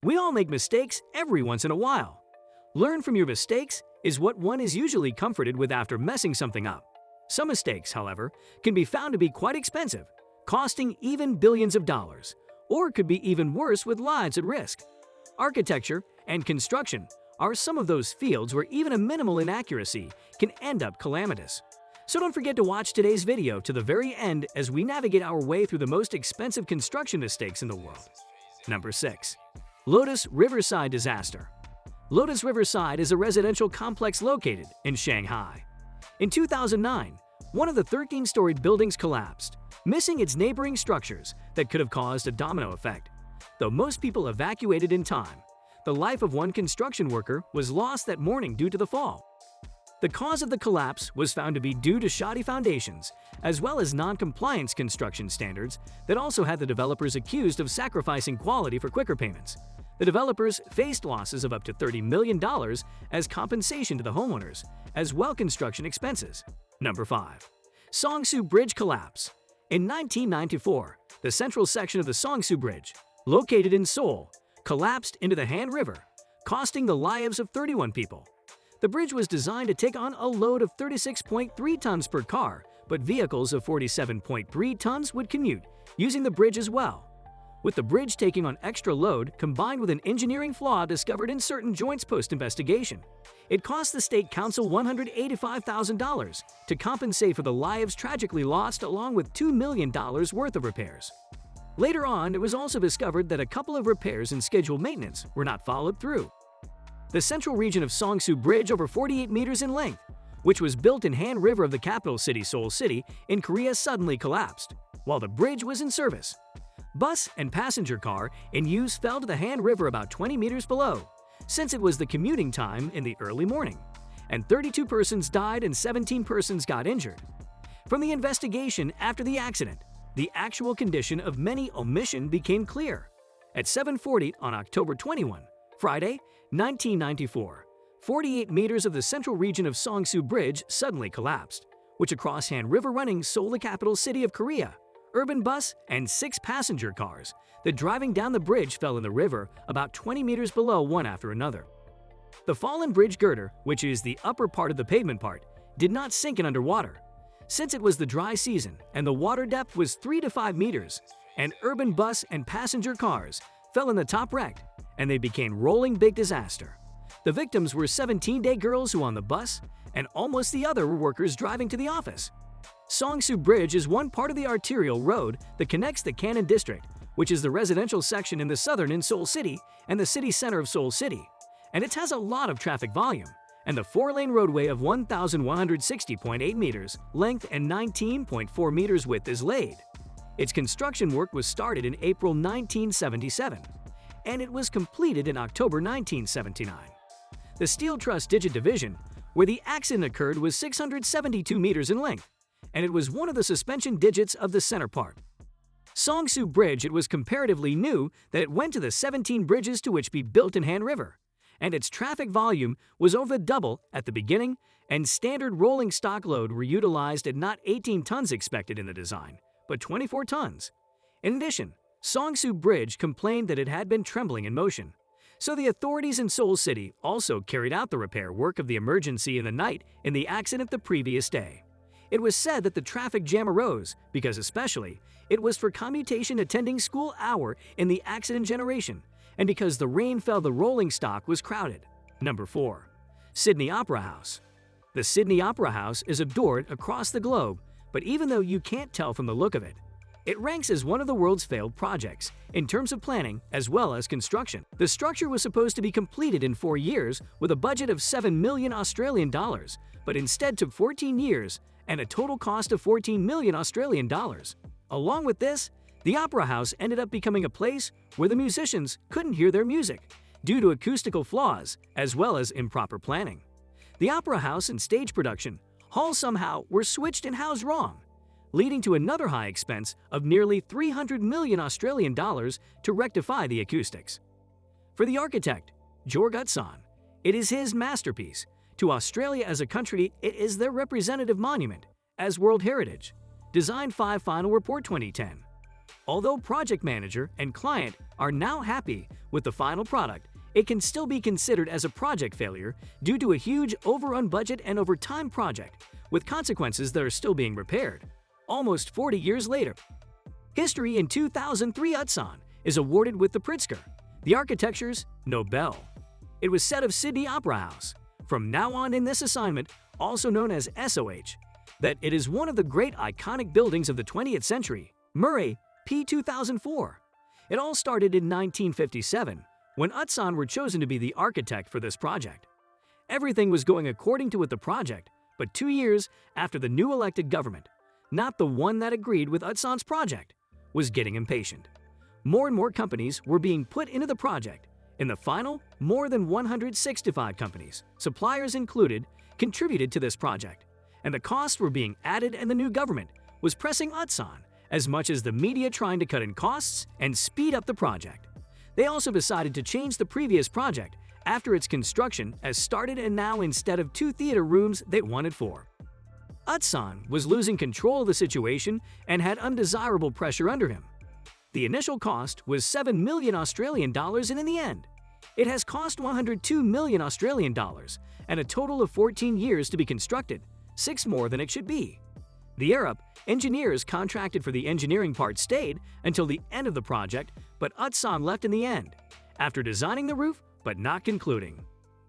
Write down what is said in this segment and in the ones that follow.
We all make mistakes every once in a while. Learn from your mistakes is what one is usually comforted with after messing something up. Some mistakes, however, can be found to be quite expensive, costing even billions of dollars, or could be even worse with lives at risk. Architecture and construction are some of those fields where even a minimal inaccuracy can end up calamitous. So don't forget to watch today's video to the very end as we navigate our way through the most expensive construction mistakes in the world. Number 6. Lotus Riverside Disaster. Lotus Riverside is a residential complex located in Shanghai. In 2009, one of the 13-story buildings collapsed, missing its neighboring structures that could have caused a domino effect. Though most people evacuated in time, the life of one construction worker was lost that morning due to the fall. The cause of the collapse was found to be due to shoddy foundations, as well as non-compliance construction standards that also had the developers accused of sacrificing quality for quicker payments. The developers faced losses of up to $30 million as compensation to the homeowners, as well as construction expenses. Number 5. Seongsu Bridge Collapse. In 1994, the central section of the Seongsu Bridge, located in Seoul, collapsed into the Han River, costing the lives of 31 people. The bridge was designed to take on a load of 36.3 tons per car, but vehicles of 47.3 tons would commute, using the bridge as well. With the bridge taking on extra load combined with an engineering flaw discovered in certain joints post-investigation, it cost the State Council $185,000 to compensate for the lives tragically lost along with $2 million worth of repairs. Later on, it was also discovered that a couple of repairs and scheduled maintenance were not followed through. The central region of Seongsu Bridge, over 48 meters in length, which was built in Han River of the capital city Seoul City in Korea, suddenly collapsed while the bridge was in service. Bus and passenger car in use fell to the Han River about 20 meters below, since it was the commuting time in the early morning, and 32 persons died and 17 persons got injured. From the investigation after the accident, the actual condition of many omission became clear. At 7:40 on October 21, Friday, 1994, 48 meters of the central region of Seongsu Bridge suddenly collapsed, which across Han River running Seoul, the capital city of Korea, urban bus and 6 passenger cars that driving down the bridge fell in the river about 20 meters below one after another. The fallen bridge girder, which is the upper part of the pavement part, did not sink in underwater, since it was the dry season and the water depth was 3 to 5 meters, and urban bus and passenger cars fell in the top wrecked, and they became rolling big disaster. The victims were 17-day girls who on the bus, and almost the other were workers driving to the office. Seongsu Bridge is one part of the arterial road that connects the Kanan district, which is the residential section in the southern in Seoul City and the city center of Seoul City, and it has a lot of traffic volume, and the 4-lane roadway of 1,160.8 meters length and 19.4 meters width is laid. Its construction work was started in April 1977, and it was completed in October 1979. The steel truss digit division, where the accident occurred, was 672 meters in length, and it was one of the suspension digits of the center part. Seongsu Bridge, it was comparatively new that it went to the 17 bridges to which be built in Han River, and its traffic volume was over double at the beginning, and standard rolling stock load were utilized at not 18 tons expected in the design, but 24 tons. In addition, Seongsu Bridge complained that it had been trembling in motion, so the authorities in Seoul City also carried out the repair work of the emergency in the night in the accident the previous day. It was said that the traffic jam arose because especially it was for commutation attending school hour in the accident generation, and because the rain fell the rolling stock was crowded. Number 4. Sydney Opera House. The Sydney Opera House is adored across the globe, but even though you can't tell from the look of it, it ranks as one of the world's failed projects in terms of planning as well as construction. The structure was supposed to be completed in 4 years with a budget of 7 million Australian dollars, but instead took 14 years and a total cost of 14 million Australian dollars. Along with this, the Opera House ended up becoming a place where the musicians couldn't hear their music due to acoustical flaws as well as improper planning. The Opera House and stage production halls somehow were switched and housed wrong, leading to another high expense of nearly 300 million Australian dollars to rectify the acoustics. For the architect, Jorgutson, it is his masterpiece. To Australia as a country, it is their representative monument as World Heritage. Design 5 Final Report 2010. Although project manager and client are now happy with the final product, it can still be considered as a project failure due to a huge overrun budget and over time project, with consequences that are still being repaired. Almost 40 years later. History in 2003 Ulsan is awarded with the Pritzker, the architecture's Nobel. It was set of Sydney Opera House. From now on in this assignment, also known as SOH, that it is one of the great iconic buildings of the 20th century, Murray, P. 2004. It all started in 1957, when Ulsan were chosen to be the architect for this project. Everything was going according to the project, but 2 years after the new elected government, not the one that agreed with Ulsan's project, was getting impatient. More and more companies were being put into the project. In the final, more than 165 companies, suppliers included, contributed to this project, and the costs were being added, and the new government was pressing Ulsan as much as the media trying to cut in costs and speed up the project. They also decided to change the previous project after its construction as started, and now instead of 2 theater rooms, they wanted 4. Ulsan was losing control of the situation and had undesirable pressure under him. The initial cost was 7 million Australian dollars, and in the end, it has cost 102 million Australian dollars and a total of 14 years to be constructed, 6 more than it should be. The Arab engineers contracted for the engineering part stayed until the end of the project, but Ulsan left in the end, after designing the roof but not concluding.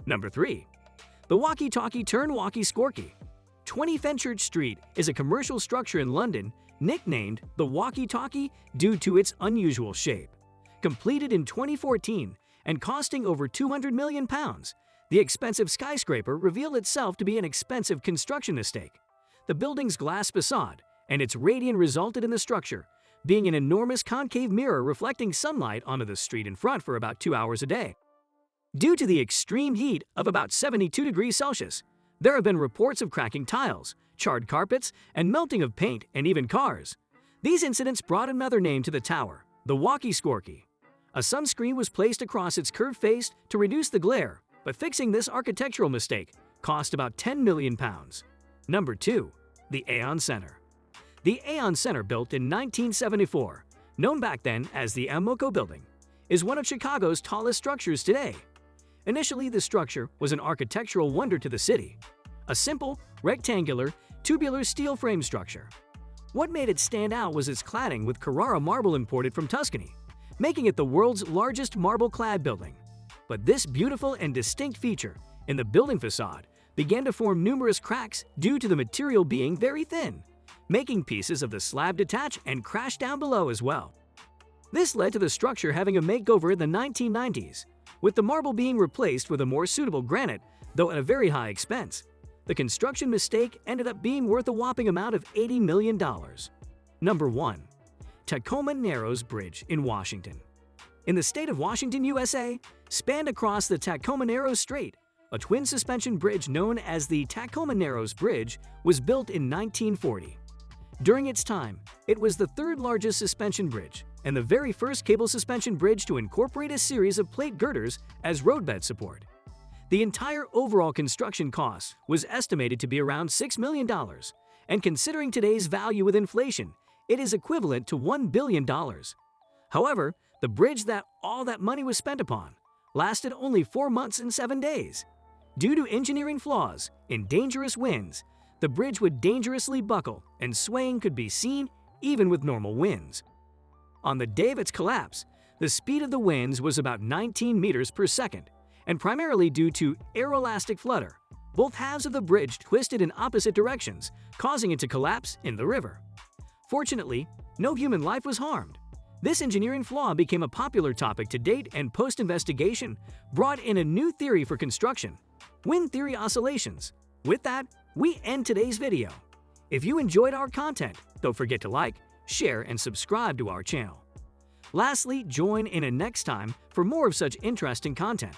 Number 3. The walkie-talkie turned walkie SCORCHIE. 20 Fenchurch Street is a commercial structure in London nicknamed the walkie-talkie due to its unusual shape. Completed in 2014 and costing over £200 million, the expensive skyscraper revealed itself to be an expensive construction mistake. The building's glass facade and its radiant resulted in the structure being an enormous concave mirror reflecting sunlight onto the street in front for about 2 hours a day. Due to the extreme heat of about 72 degrees Celsius, there have been reports of cracking tiles, charred carpets, and melting of paint and even cars. These incidents brought another name to the tower, the walkie SCORCHIE. A sunscreen was placed across its curved face to reduce the glare, but fixing this architectural mistake cost about £10 million. Number 2. The Aeon Center. The Aeon Center, built in 1974, known back then as the Amoco Building, is one of Chicago's tallest structures today. Initially, the structure was an architectural wonder to the city, a simple, rectangular, tubular steel frame structure. What made it stand out was its cladding with Carrara marble imported from Tuscany, making it the world's largest marble-clad building. But this beautiful and distinct feature in the building facade began to form numerous cracks due to the material being very thin, making pieces of the slab detach and crash down below as well. This led to the structure having a makeover in the 1990s, with the marble being replaced with a more suitable granite, though at a very high expense. The construction mistake ended up being worth a whopping amount of $80 million. Number 1. Tacoma Narrows Bridge in Washington. In the state of Washington, USA, spanned across the Tacoma Narrows Strait, a twin suspension bridge known as the Tacoma Narrows Bridge was built in 1940. During its time, it was the 3rd largest suspension bridge and the very first cable suspension bridge to incorporate a series of plate girders as roadbed support. The entire overall construction cost was estimated to be around $6 million, and considering today's value with inflation, it is equivalent to $1 billion. However, the bridge that all that money was spent upon lasted only 4 months and 7 days. Due to engineering flaws in dangerous winds, the bridge would dangerously buckle and swaying could be seen even with normal winds. On the day of its collapse, the speed of the winds was about 19 meters per second, and primarily due to aeroelastic flutter, both halves of the bridge twisted in opposite directions, causing it to collapse in the river. Fortunately, no human life was harmed. This engineering flaw became a popular topic to date, and post-investigation brought in a new theory for construction: wind theory oscillations. With that, we end today's video. If you enjoyed our content, don't forget to like, share, and subscribe to our channel. Lastly, join in next time for more of such interesting content.